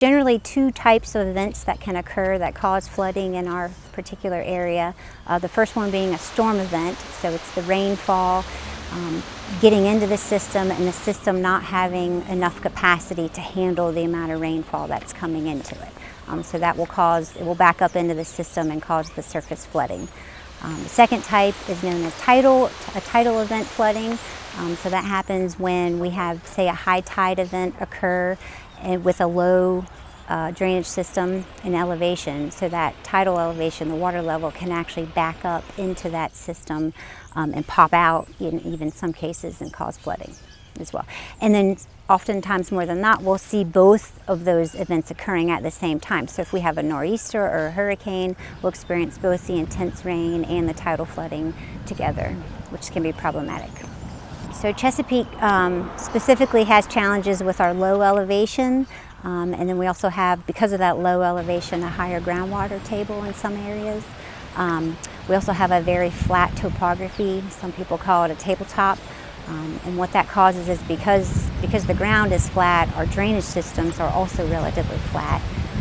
Generally two types of events that can occur that cause flooding in our particular area. The first one being a storm event, so it's the rainfall getting into the system and the system not having enough capacity to handle the amount of rainfall that's coming into it. So that it will back up into the system and cause the surface flooding. The second type is known as tidal event flooding. So that happens when we have, say, a high tide event occur and with a low drainage system and elevation. So that tidal elevation, the water level can actually back up into that system and pop out in even some cases and cause flooding as well. And then oftentimes more than not, we'll see both of those events occurring at the same time. So if we have a nor'easter or a hurricane, we'll experience both the intense rain and the tidal flooding together, which can be problematic. So Chesapeake specifically has challenges with our low elevation, and then we also have, because of that low elevation, a higher groundwater table in some areas. We also have a very flat topography. Some people call it a tabletop. And what that causes is because the ground is flat, our drainage systems are also relatively flat.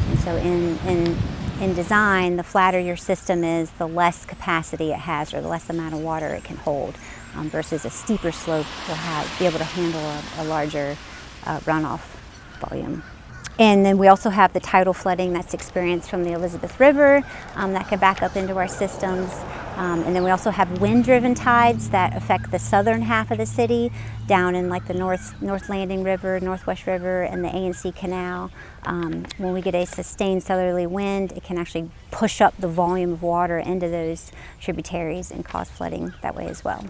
And so in design, the flatter your system is, the less capacity it has, or the less amount of water it can hold, versus a steeper slope will be able to handle a larger runoff volume. And then we also have the tidal flooding that's experienced from the Elizabeth River that can back up into our systems. And then we also have wind-driven tides that affect the southern half of the city, down in like the North Landing River, Northwest River, and the A&C Canal. When we get a sustained southerly wind, it can actually push up the volume of water into those tributaries and cause flooding that way as well.